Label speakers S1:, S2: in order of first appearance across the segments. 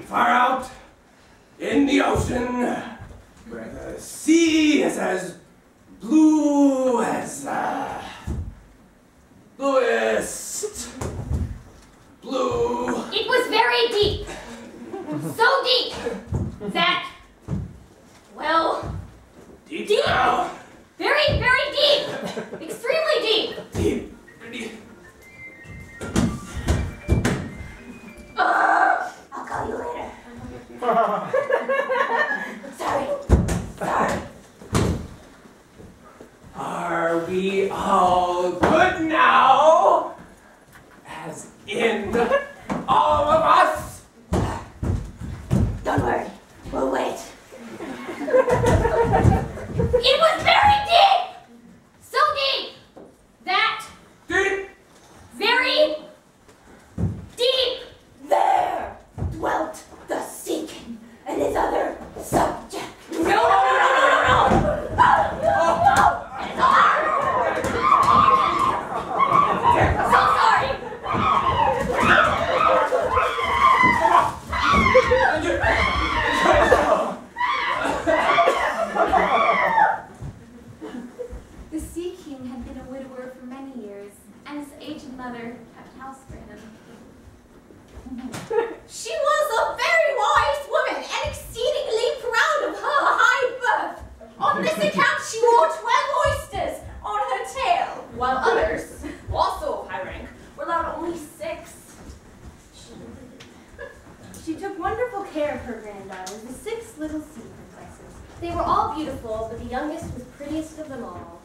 S1: Far out in the ocean, where the sea is as blue as bluest blue.
S2: It was very deep. So deep that, well,
S1: Deep.
S2: Deep.
S1: Now.
S2: Very, very deep. Extremely deep.
S1: Deep. Deep.
S2: I'll call you later. Sorry.
S1: Are we all good now? As in all of us?
S2: Don't worry. We'll wait. It was very deep. So deep that
S1: Deep.
S2: very deep there dwelt the Sea King and his other subject. No! So sorry.
S3: The Sea King had been a widower for many years, and his aged mother kept house for him.
S2: She was a very wise woman and exceedingly proud of her high birth. On this account, she wore 12 oysters on her tail, while others, also of high rank, were allowed only 6.
S3: She took wonderful care of her granddaughters, the 6 little sea princesses. They were all beautiful, but the youngest was prettiest of them all.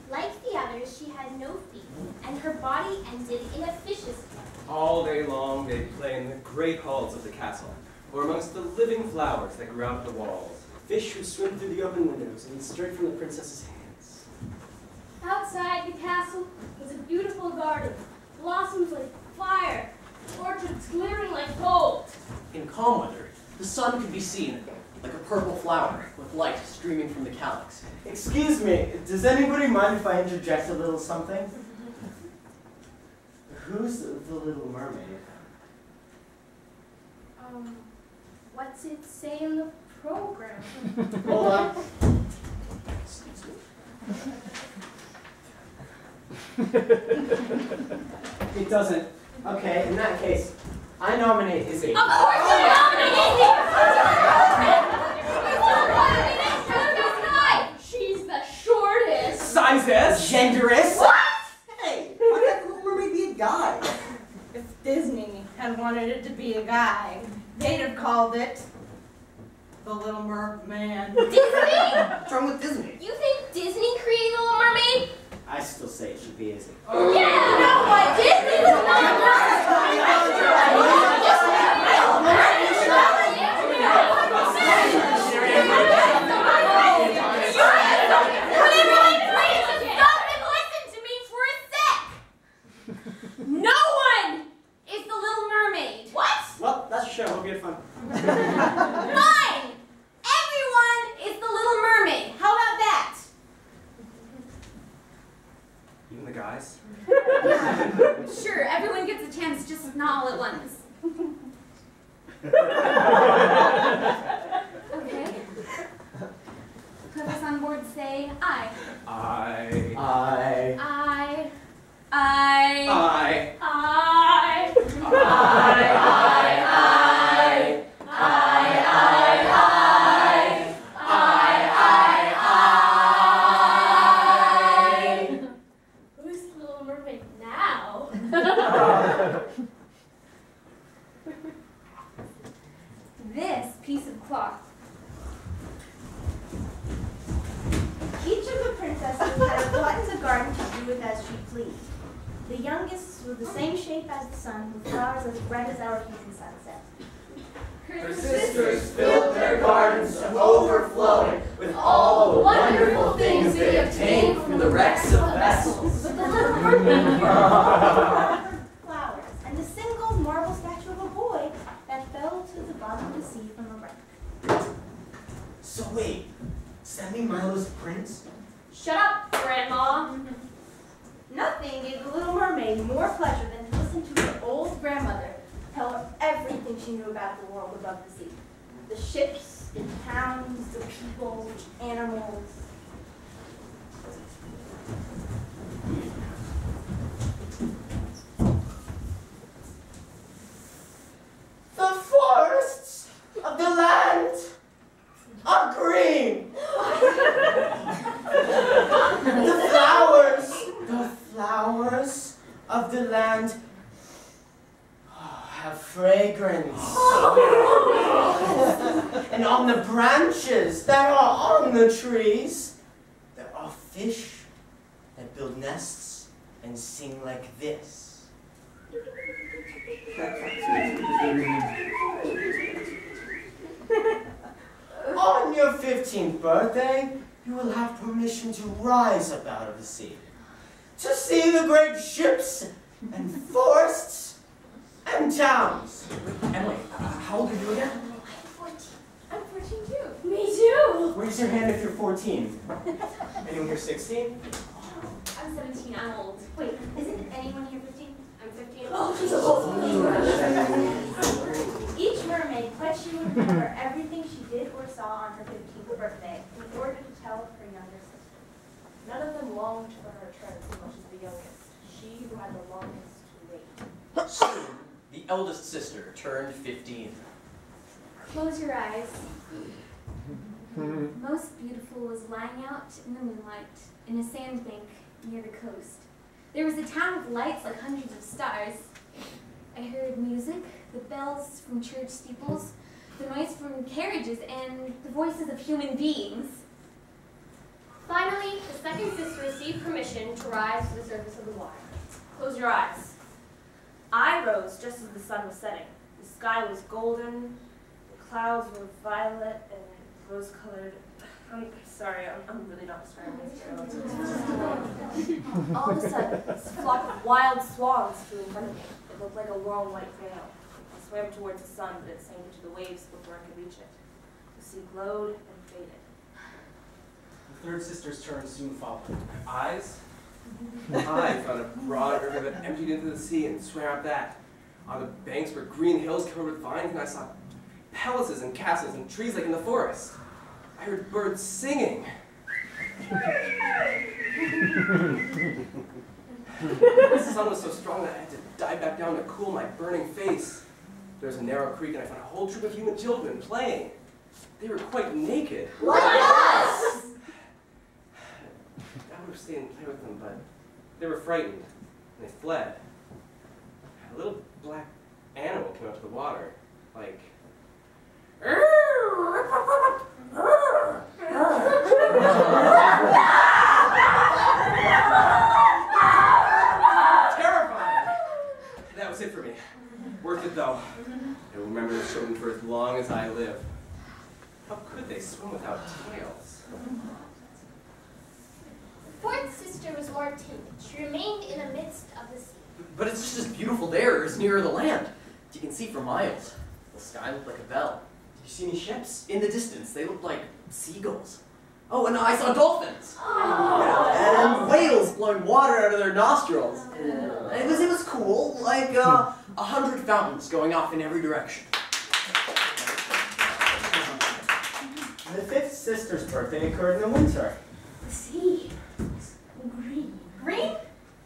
S4: Like the others, she had no feet, and her body ended in a fish's tail.
S5: All day long they play in the great halls of the castle, or amongst the living flowers that grew out of the walls. Fish would swim through the open windows and eat straight from the princess's hands.
S4: Outside the castle was a beautiful garden, blossoms like fire, orchards glittering like gold.
S6: In calm weather, the sun could be seen like a purple flower with light streaming from the calyx.
S7: Excuse me, does anybody mind if I interject a little something? Who's the Little Mermaid?
S4: What's it say in the program?
S7: Hold on. It doesn't. Okay, in that case, I nominate Izzy.
S2: Of course you nominate She's the shortest.
S1: Sizes.
S7: Genderist.
S2: What?
S7: Hey, why can't Little Mermaid be a guy?
S8: If Disney had wanted it to be a guy, they'd have called it The Little Merman.
S2: Disney?
S7: What's wrong with Disney?
S2: You think Disney created The Little Mermaid?
S7: I still say it should be Izzy.
S2: Yeah, no, but Disney was not
S6: Hope you had fun.
S2: Fine! Everyone is the Little Mermaid. How about that?
S5: Even the guys?
S2: Sure, everyone gets a chance, just not all at once. Okay. Whoever's on board say I.
S1: I.
S2: I.
S4: Who's the Little Mermaid now?
S2: This piece of cloth.
S3: Each of the princesses had a button of garden to do with as she pleased. The youngest was the same shape as the sun, with flowers as red as our evening sunset.
S1: Her sisters filled their gardens to overflowing with all the wonderful things they obtained from the wrecks of vessels.
S3: But the little mermaid covered flowers, and a single marble statue of a boy that fell to the bottom of the sea from a wreck.
S7: So wait, does that mean Milo's a prince?
S4: Shut up, Grandma.
S3: Nothing gave the Little Mermaid more pleasure than to listen to her old grandmother tell her everything she knew about the world above the sea. The ships, the towns, the people, the animals.
S7: The forests of the land are green. The flowers of the land have fragrance. And on the branches that are on the trees, there are fish that build nests and sing like this. On your 15th birthday, you will have permission to rise up out of the sea, to see the great ships and forests and towns.
S6: Emily, how old are you again?
S2: I'm 14 too.
S4: Me too.
S7: Raise your hand if you're 14. Anyone here 16?
S2: I'm 17, I'm old.
S3: Wait, isn't anyone here 15?
S2: I'm 15.
S3: Each mermaid pledged she would remember everything she did or saw on her 15th birthday in order to tell her younger sister. None of them longed for her return so much as the youngest, she who had the longest to wait.
S6: Soon, the eldest sister turned 15.
S2: Close your eyes. Most beautiful was lying out in the moonlight in a sandbank near the coast. There was a town with lights like hundreds of stars. I heard music, the bells from church steeples, the noise from carriages, and the voices of human beings.
S4: Finally, the second sister received permission to rise to the surface of the water. Close your eyes. I rose just as the sun was setting. The sky was golden, the clouds were violet and rose-colored. I'm sorry, I'm really not describing this. All of a sudden, this flock of wild swans flew in front of me. It looked like a long white veil. I swam towards the sun, but it sank into the waves before I could reach it. The sea glowed and faded.
S6: The third sister's turn soon followed.
S1: Eyes? I found a broad river that emptied into the sea and swam up that. On the banks were green hills covered with vines, and I saw palaces and castles and trees like in the forest. I heard birds singing. The sun was so strong that I had to dive back down to cool my burning face. There was a narrow creek, and I found a whole troop of human children playing. They were quite naked.
S2: Like us!
S1: I would have stayed and played with them, but they were frightened, and they fled. A little black animal came up to the water, like... Terrifying! That was it for me. Worth it, though. I will remember the children for as long as I live. How could they swim without tails?
S4: The fourth sister was more timid. She remained in the midst of the sea.
S6: But it's just as beautiful there as nearer the land. You can see for miles. The sky looked like a bell.
S5: Did you see any ships?
S6: In the distance, they looked like seagulls. Oh, and I saw dolphins.
S7: Oh.
S6: And whales blowing water out of their nostrils. It was cool, like 100 fountains going off in every direction.
S7: The fifth sister's birthday occurred in the winter.
S4: The sea was green.
S2: Green?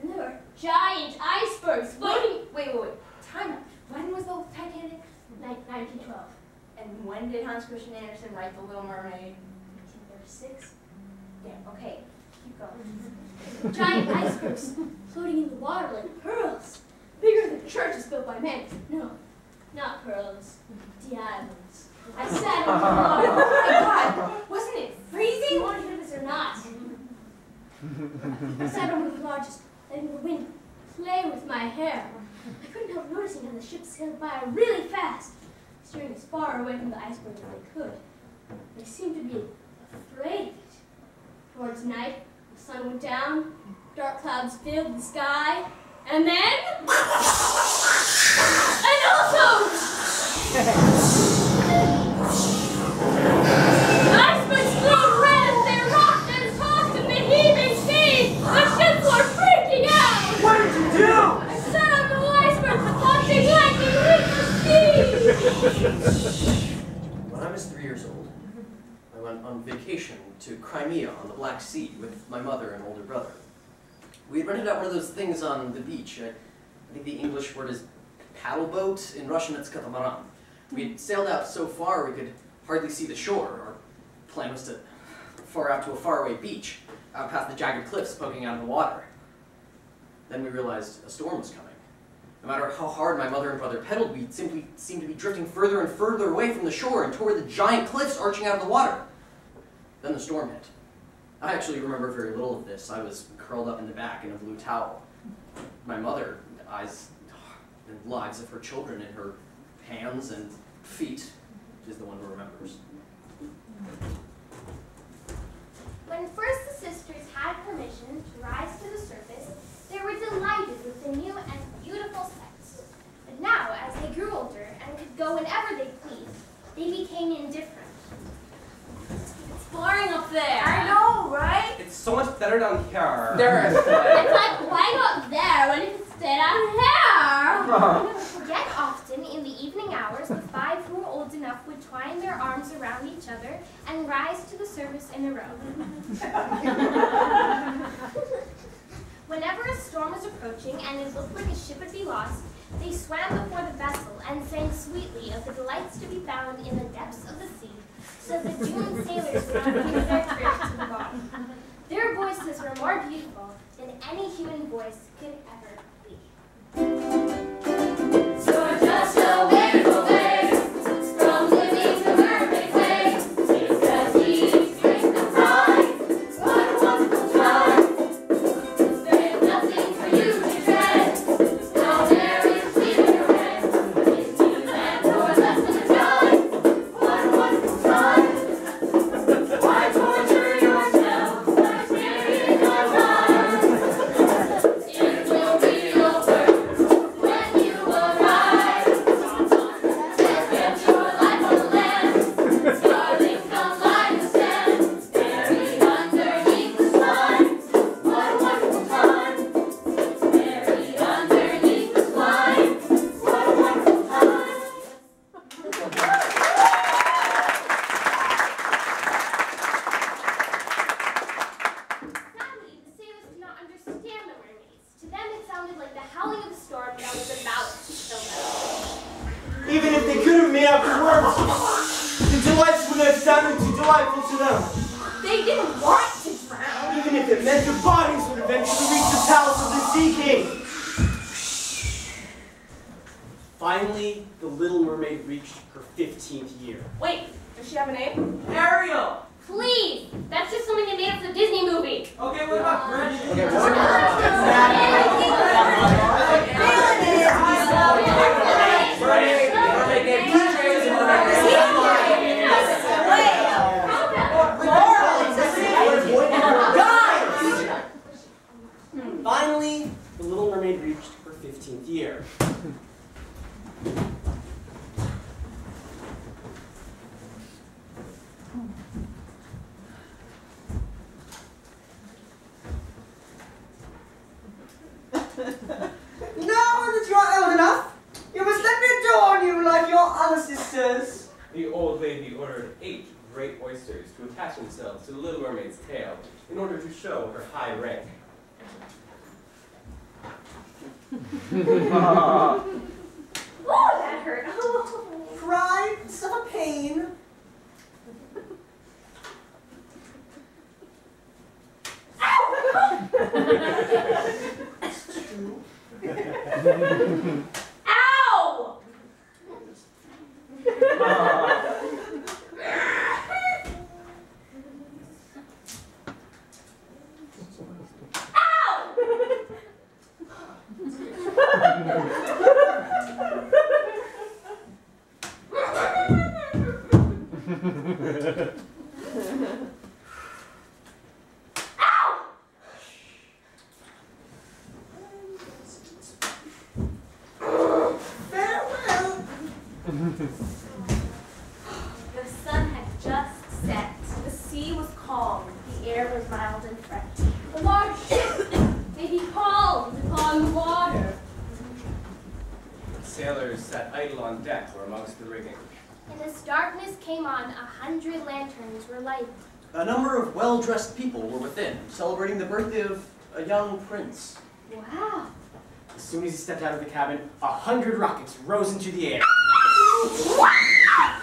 S4: And there were giant icebergs floating.
S2: Wait. Time out. When was the Titanic?
S4: 1912.
S2: And when did Hans Christian Andersen write The Little Mermaid?
S4: 1936.
S2: Damn, okay. Keep going.
S4: Giant icebergs floating in the water like pearls. Bigger than churches built by men. No, not pearls. Diamonds. I sat on the water.
S2: Oh my God! Wasn't it
S4: You
S2: freezing?
S4: want to hear this or not? I sat on one of the largest, letting the wind play with my hair. I couldn't help noticing how the ship sailed by really fast, steering as far away from the iceberg as they could. They seemed to be afraid of it. Towards night, the sun went down, dark clouds filled the sky, and then... and also... icebergs glowed red as they rocked and tossed in the heaving sea! The ships were freaking out!
S7: What did you do?
S4: I sat on the icebergs watching lightning hit the sea!
S6: When I was 3 years old, I went on vacation to Crimea on the Black Sea with my mother and older brother. We had rented out one of those things on the beach. I think the English word is paddle boat. In Russian, it's katamaran. We had sailed out so far we could hardly see the shore. Our plan was to far out to a faraway beach, out past the jagged cliffs poking out of the water. Then we realized a storm was coming. No matter how hard my mother and brother pedaled, we simply seemed to be drifting further and further away from the shore and toward the giant cliffs arching out of the water. Then the storm hit. I actually remember very little of this. I was curled up in the back in a blue towel. My mother, the eyes and lives of her children in her hands and feet, is the one who remembers.
S4: When first the sisters had permission to rise to the surface, they were delighted with the new and beautiful sights. But now, as they grew older and could go whenever they pleased, they became indifferent. It's boring up there.
S2: I know, right?
S1: It's so much better down here.
S4: It's like, why not there when you can stay down here?
S2: Yet often, in the evening hours, the five who were old enough would twine their arms around each other and rise to the surface in a row. Whenever a storm was approaching and it looked like a ship would be lost, they swam before the vessel and sang sweetly of the delights to be found in the depths of the sea, so the doomed sailors would not lose their drift to the bottom. Their voices were more beautiful than any human voice could ever be.
S4: You're just a wave away from living the mermaid's way. It's the deep strength of pride. What a wonderful time. There's nothing for you to dread. Now there is clear ahead. It's you and your lesson time. What a wonderful time. Why torture yourself by staring on time? It will be over when you arrive. Get your life on the land. Starting from line to stand. Buried underneath the sun. What a wonderful time. Buried underneath the sun. What a wonderful time.
S2: Sadly, the sailors did not understand the mermaids. To them, it sounded like the howling of a storm that was about to kill them.
S7: Even if they could have made up words, the delights would have sounded too delightful to them.
S2: They didn't want to drown.
S7: Even if it meant their bodies would eventually reach the palace of the Sea King.
S5: Finally, the Little Mermaid reached her 15th year.
S2: Wait, does she have a name?
S1: Ariel!
S4: Please! That's just something they made up for the Disney movie.
S1: Okay, what about Gretchen?
S5: Finally, the Little Mermaid reached her 15th year.
S7: Hello, sisters.
S5: The old lady ordered 8 great oysters to attach themselves to the Little Mermaid's tail in order to show her high rank.
S2: Oh, that hurt. Oh.
S7: Cry, suffer pain. It's true.
S2: Ow!
S7: Farewell.
S4: The sun had just set. The sea was calm. The air was mild and fresh. The large ship may be calmed upon the water.
S5: The sailors sat idle on deck or amongst the rigging.
S4: And as darkness came on, 100 lanterns were lighted.
S6: A number of well-dressed people were within, celebrating the birthday of a young prince.
S4: Wow.
S7: As soon as he stepped out of the cabin, 100 rockets rose into the air.
S2: Oh my god!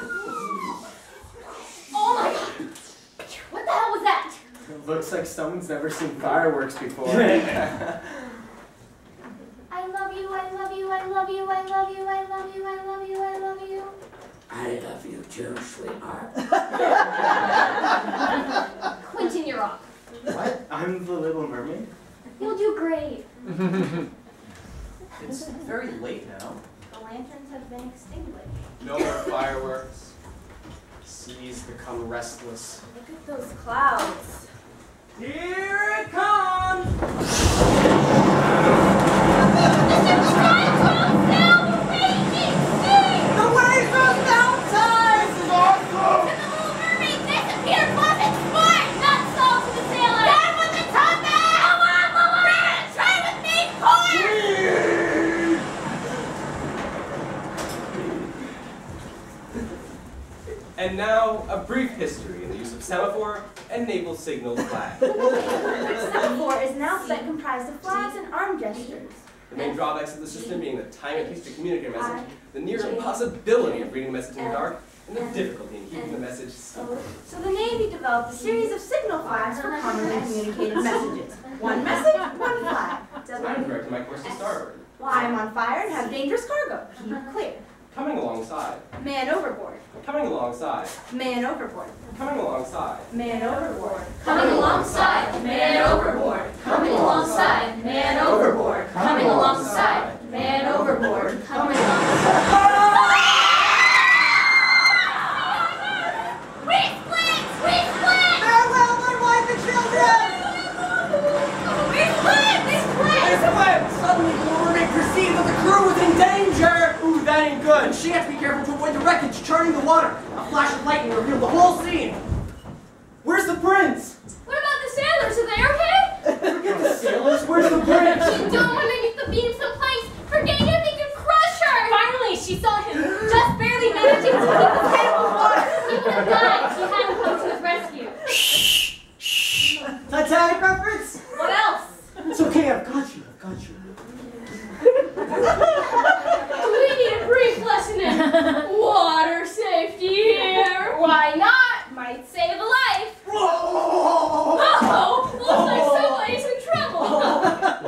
S2: What the hell was that?
S7: It looks like someone's never seen fireworks before.
S4: I love you, I love you, I love you, I love you, I love you, I love you, I love you.
S9: I love you too, sweetheart.
S4: Quentin, you're off.
S7: What? I'm the Little Mermaid?
S4: You'll do great.
S6: It's very late now.
S4: The lanterns have been extinguished.
S5: No more fireworks.
S7: Seas become restless.
S4: Look at those clouds.
S7: Here it comes! The waves are baptized! This is awesome!
S2: The Little Mermaid disappeared! Wasn't smart! Not so to the sailor! That was the toughest! Come on, Little Mermaid! Try with me,
S5: And now, a brief history in the use of semaphore and naval signal flag.
S3: Semaphore is an alphabet comprised of flags and arm gestures.
S5: The main drawbacks of the system being the time it takes to communicate a message, the near impossibility of reading a message in the dark, and the difficulty in keeping the message secret.
S3: So the Navy developed a series of signal flags for commonly communicated messages. One message, one flag.
S5: I'm directing my course to starboard.
S3: I am on fire and have dangerous cargo. Keep clear.
S5: Coming alongside.
S3: Man overboard.
S5: Coming alongside.
S3: Man overboard.
S5: Coming alongside.
S3: Man overboard.
S2: Coming alongside, man overboard. Coming alongside, man overboard. Coming alongside, man overboard. Coming alongside. We split! We split!
S7: Farewell, my wife and children!
S2: We split! We split!
S7: Suddenly, the Little Mermaid perceived that the crew was in danger! Ooh, that ain't good. She had to be careful to avoid the wreckage charting the water. A flash of lightning revealed the whole scene. Where's the prince?
S2: What about the sailors? Are they okay?
S7: Forget the sailors. Where's the prince?
S2: She dove underneath the beams and planks, forgetting if he could crush her! Finally, she saw him, just barely managing to keep his head above water. He would have died if she hadn't come to his rescue.
S7: Titanic reference?
S2: What else?
S7: It's okay, I've got you.
S2: We need a brief lesson in water safety here. Why not? Might save a life. Oh, looks like somebody's in trouble.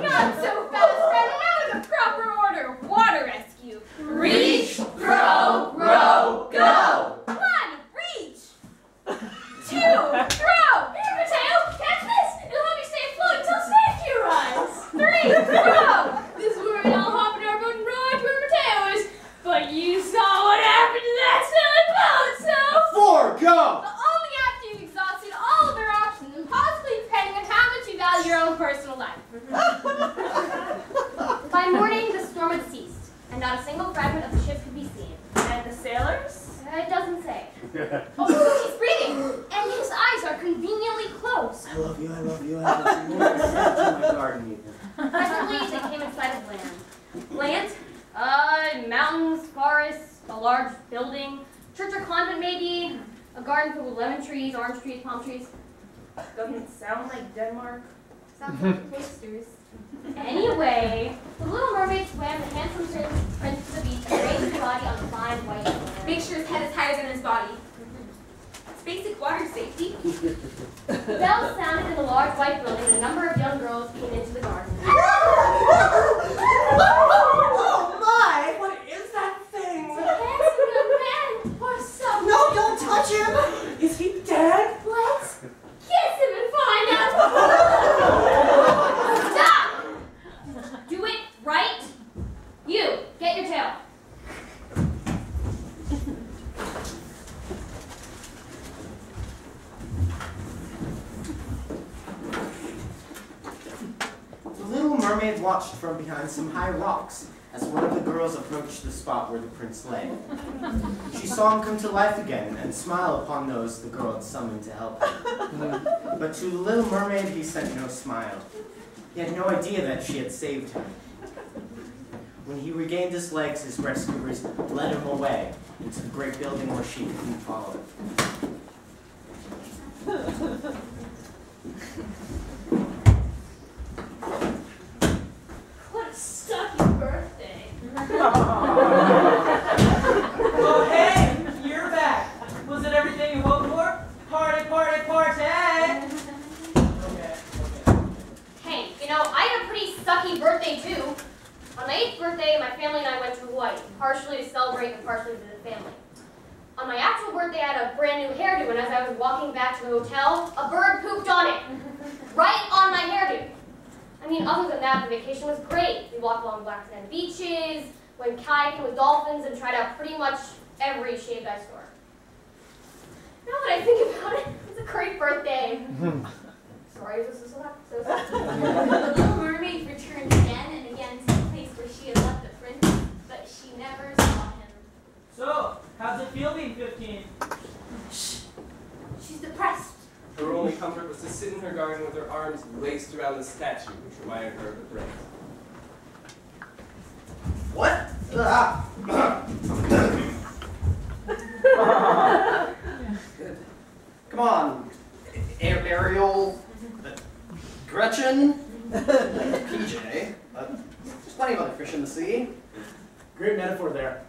S2: Not so fast. Run out of the proper order. Water rescue. Reach, throw,
S4: fortress, a large building, church or convent maybe, a garden filled with lemon trees, orange trees, palm trees.
S3: Doesn't sound like Denmark.
S2: Sounds like oysters.
S4: Anyway, the Little Mermaid swam the handsome prince to the beach and raised his body on the fine white sand.
S2: Make sure his head is higher than his body. It's basic water safety.
S4: The bell sounded in the large white building and a number of young girls came into the garden.
S7: Oh my!
S1: What is that thing?
S4: It's a handsome young man or something.
S7: No, don't touch him!
S1: Is he dead?
S4: Let's kiss him and find out. Stop! Do it right. You, get your tail.
S7: The Little Mermaid watched from behind some high rocks as one of the girls approached the spot where the prince lay. She saw him come to life again and smile upon those the girl had summoned to help him. But to the Little Mermaid he sent no smile. He had no idea that she had saved him. When he regained his legs, his rescuers led him away into the great building where she couldn't follow.
S4: What a stucky birthday.
S10: Oh, hey, you're back. Was it everything you hoped for? Party, party, party! Okay.
S4: Hey, you know, I had a pretty sucky birthday too. On my 8th birthday, my family and I went to Hawaii, partially to celebrate and partially to visit family. On my actual birthday, I had a brand new hairdo, and as I was walking back to the hotel, a bird pooped on it. Right on my hairdo. I mean, other than that, the vacation was great. We walked along black sand beaches, went kayaking with dolphins, and tried out pretty much every shaved ice store. Now that I think about it, it's a great birthday. Sorry, this is so sad.
S2: The Little Mermaid returned again and again to the place where she had left the prince, but she never saw him.
S10: So, how's it feel being 15?
S2: She's depressed.
S1: Her only comfort was to sit in her garden with her arms laced around the statue, which reminded her of the prince.
S6: What? Come on, Ariel, Gretchen, PJ. There's plenty of other fish in the sea.
S11: Great metaphor there.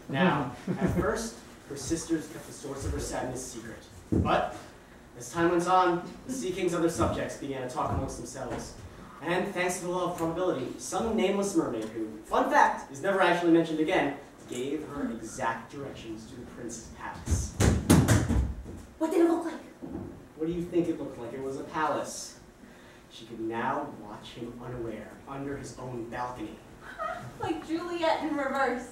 S11: Now, at first, her sisters kept the source of her sadness secret. But, as time went on, the Sea King's other subjects began to talk amongst themselves. And thanks to the law of probability, some nameless mermaid who, fun fact, is never actually mentioned again, gave her exact directions to the prince's palace.
S2: What did it look like?
S11: What do you think it looked like? It was a palace. She could now watch him unaware, under his own balcony.
S3: Like Juliet in reverse.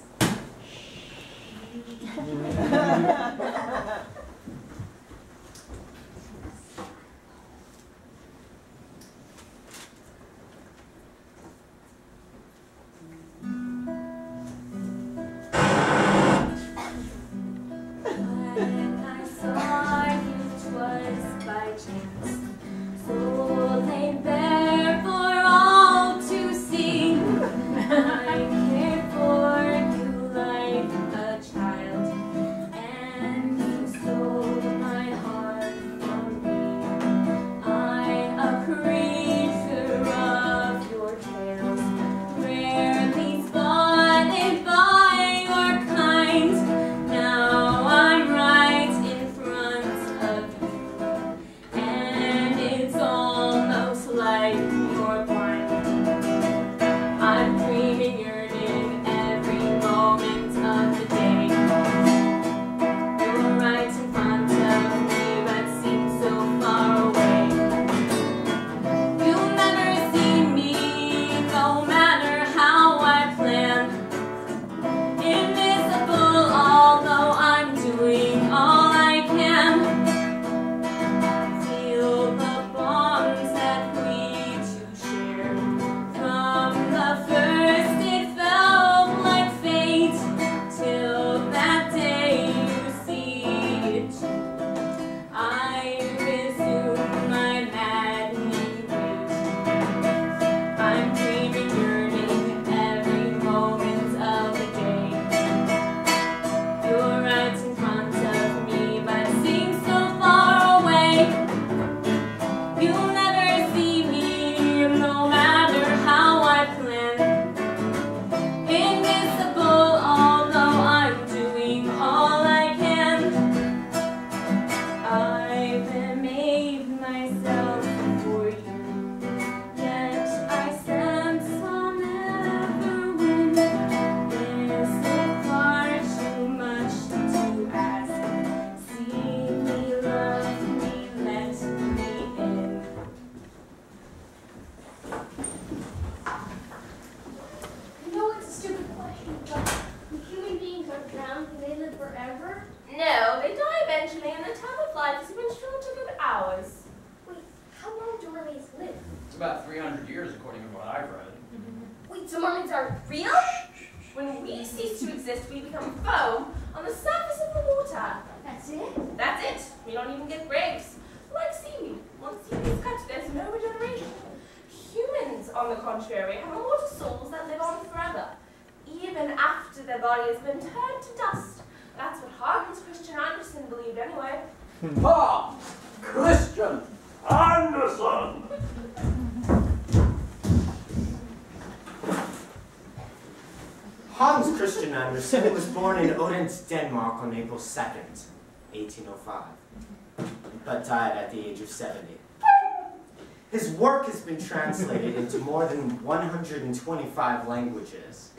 S2: And
S4: are drowned, can they live forever?
S2: No, they die eventually, and the time of life is even short to good hours.
S4: Wait, how long do mermaids live?
S12: It's about 300 years, according to what I've read.
S2: Wait, so mermaids aren't real? When we cease to exist, we become foam on the surface of the water.
S4: That's it?
S2: That's it. We don't even get breaks. Like seaweed. Once seaweed is cut, there's no regeneration. Humans, on the contrary, have immortal souls that live on forever, even after their body has been turned to dust. That's what Hans Christian Andersen believed anyway.
S12: Ha! Christian Andersen!
S7: Hans Christian Andersen was born in Odense, Denmark on April 2nd, 1805, but died at the age of 70. His work has been translated into more than 125 languages.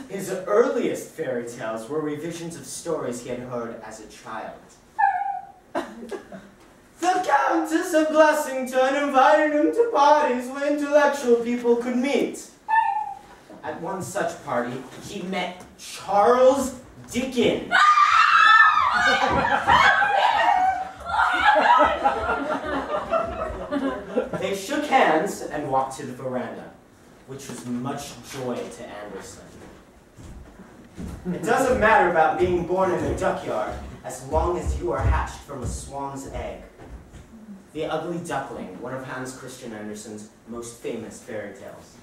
S7: His earliest fairy tales were revisions of stories he had heard as a child. The Countess of Blessington invited him to parties where intellectual people could meet. At one such party, he met Charles Dickens. They shook hands and walked to the veranda, which was much joy to Andersen. It doesn't matter about being born in a duckyard as long as you are hatched from a swan's egg. The Ugly Duckling, one of Hans Christian Andersen's most famous fairy tales.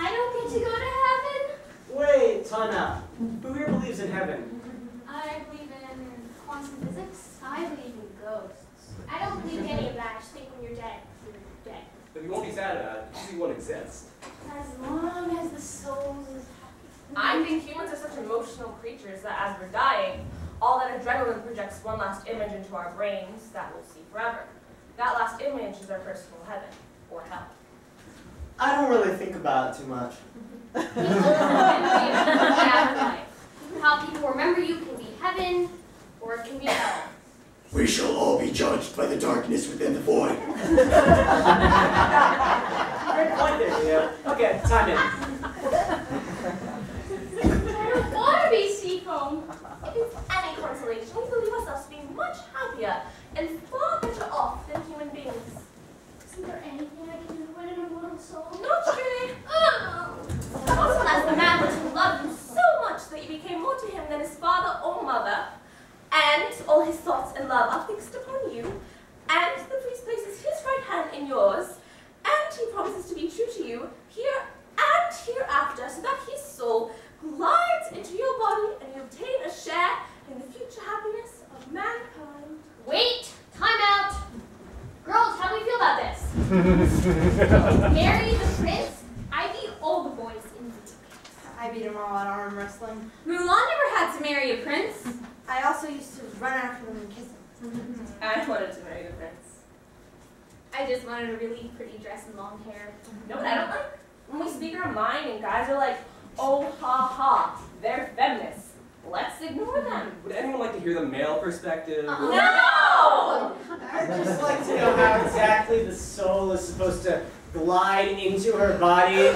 S4: I don't get to go to heaven?
S11: Wait, time out. Who here believes in heaven?
S4: I believe in quantum physics. I believe in ghosts. I don't believe in any of that. I just think when you're dead, you're dead.
S5: But you won't be sad about it. You see one exists.
S4: As long as the soul is happy.
S2: I think humans are such emotional creatures that as we're dying, all that adrenaline projects one last image into our brains that we'll see forever. That last image is our personal heaven, or hell.
S7: I don't really think about it too much.
S4: Afterlife. How people remember you can be heaven, or it can be hell.
S9: We shall all be judged by the darkness within the void.
S11: Great point there, Leo. Okay, time in.
S4: I don't want to be Seafoam.
S2: If it's any consolation, we believe ourselves to be much happier and far better off than human beings.
S4: Isn't there anything I can do to win an immortal soul?
S2: Not really. Not unless the man were to love you so much that you became more to him than his father or mother, and all his thoughts and love are fixed upon you, and the priest places his right hand in yours, and he promises to be true to you here and hereafter, so that his soul glides into your body and you obtain a share in the future happiness of mankind.
S4: Wait! Time out! Girls, how do we feel about this? Marry the prince? I beat all the boys in the
S8: I beat them all at arm wrestling.
S2: Mulan never had to marry a prince.
S8: I also used to run after them and kiss them.
S2: I wanted to marry the prince.
S4: I just wanted a really pretty dress and long hair.
S2: You know what I don't like? When we speak our mind and guys are like, oh ha ha, they're feminists. Let's ignore them.
S5: Would anyone like to hear the male perspective?
S2: No!
S11: I'd just like to know how exactly the soul is supposed to glide into her body.